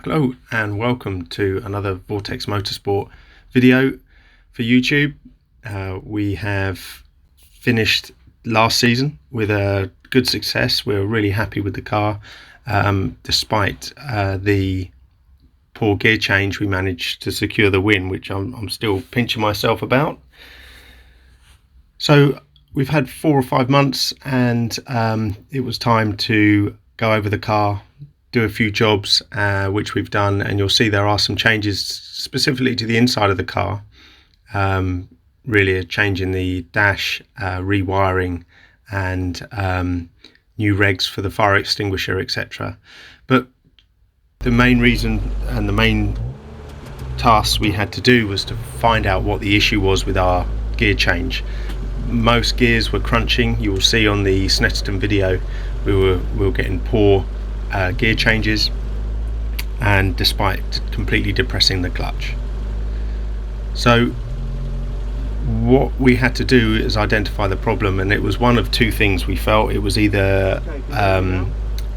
Hello and welcome to another Vortex Motorsport video for YouTube. We have finished last season with a good success. We're really happy with the car. Despite the poor gear change, we managed to secure the win, which I'm still pinching myself about. So we've had 4 or 5 months and it was time to go over the car, do a few jobs, which we've done, and you'll see there are some changes specifically to the inside of the car. Really a change in the dash, rewiring, and new regs for the fire extinguisher, etc. But the main reason and the main task we had to do was to find out what the issue was with our gear change. Most gears were crunching. You will see on the Snetterton video we were getting poor gear changes, and despite completely depressing the clutch. So what we had to do is identify the problem, and it was one of two things. We felt it was either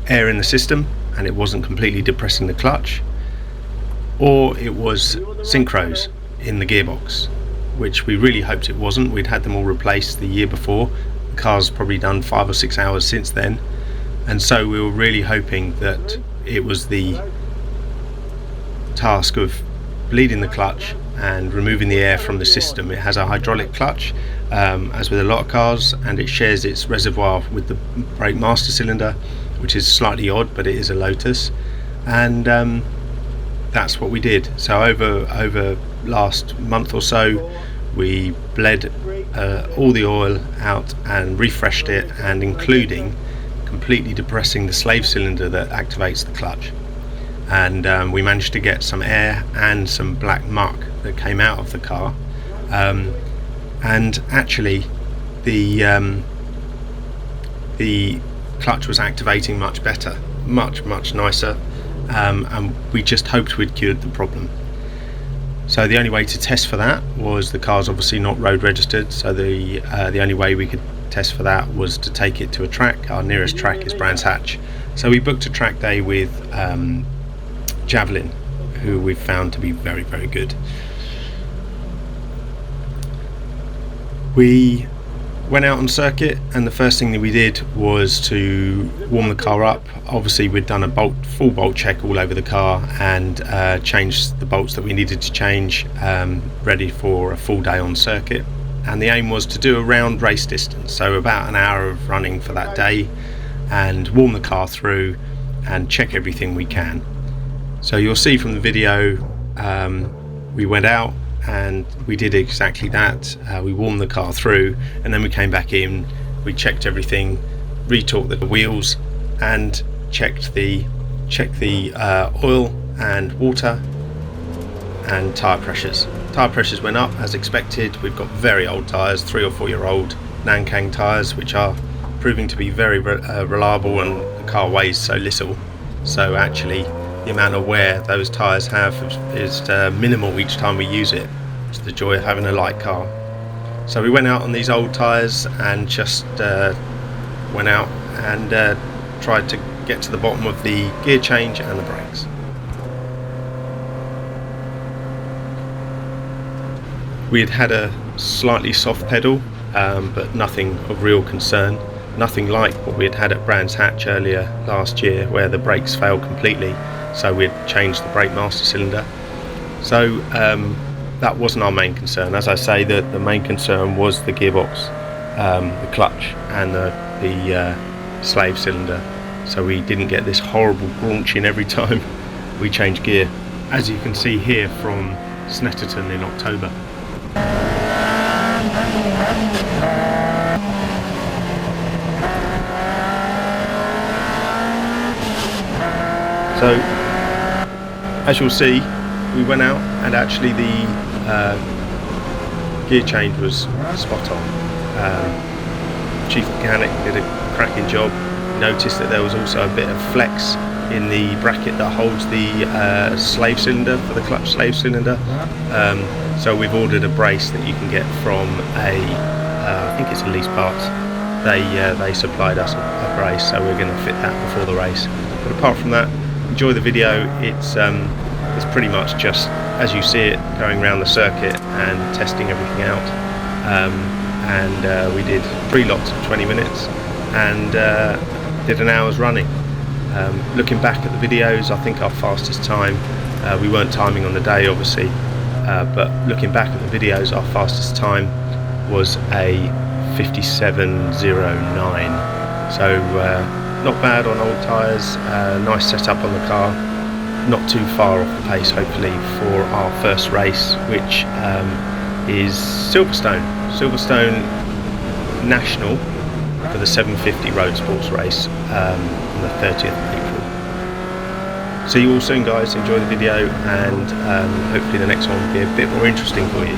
air in the system and it wasn't completely depressing the clutch, or it was synchros in the gearbox, which we really hoped it wasn't. We'd had them all replaced the year before. The car's probably done 5 or 6 hours since then, and so we were really hoping that it was the task of bleeding the clutch and removing the air from the system. It has a hydraulic clutch, as with a lot of cars, and it shares its reservoir with the brake master cylinder, which is slightly odd, but it is a Lotus, and that's what we did. So over last month or so, we bled all the oil out and refreshed it, and including completely depressing the slave cylinder that activates the clutch. And we managed to get some air and some black muck that came out of the car, and actually the clutch was activating much better, much nicer, and we just hoped we'd cured the problem. So the only way to test for that was, the car's obviously not road registered, so the only way we could test for that was to take it to a track. Our nearest track is Brands Hatch, so we booked a track day with Javelin, who we've found to be very good. We went out on circuit, and the first thing that we did was to warm the car up. Obviously we'd done a full bolt check all over the car, and changed the bolts that we needed to change, ready for a full day on circuit. And the aim was to do a round race distance, so about an hour of running for that day, and warm the car through and check everything we can. So you'll see from the video, we went out and we did exactly that. We warmed the car through, and then we came back in, we checked everything, retorqued the wheels, and checked the oil and water and tyre pressures. Tyre pressures went up as expected. We've got very old tyres, 3 or 4 year old Nankang tyres, which are proving to be very reliable, and the car weighs so little, so actually the amount of wear those tyres have is minimal each time we use it. It's the joy of having a light car. So we went out on these old tyres and just went out and tried to get to the bottom of the gear change and the brakes. We had a slightly soft pedal, but nothing of real concern. Nothing like what we had at Brands Hatch earlier last year, where the brakes failed completely, so we had changed the brake master cylinder. So that wasn't our main concern. As I say, the main concern was the gearbox, the clutch, and the slave cylinder, so we didn't get this horrible graunching every time we changed gear, as you can see here from Snetterton in October. So as you'll see, we went out, and actually the gear change was spot on. Chief mechanic did a cracking job. Noticed that there was also a bit of flex in the bracket that holds the slave cylinder for the clutch slave cylinder. So we've ordered a brace that you can get from I think it's Elise parts. They supplied us a brace, so we're going to fit that before the race. But apart from that, we enjoy the video. It's pretty much just as you see it, going around the circuit and testing everything out. We did 3 lots of 20 minutes and did an hour's running. Looking back at the videos, I think our fastest time, we weren't timing on the day obviously, but looking back at the videos, our fastest time was a 57.09. So not bad on old tyres, nice setup on the car, not too far off the pace hopefully for our first race, which is Silverstone National for the 750 Roadsports race on the 30th of April. See you all soon guys, enjoy the video, and hopefully the next one will be a bit more interesting for you.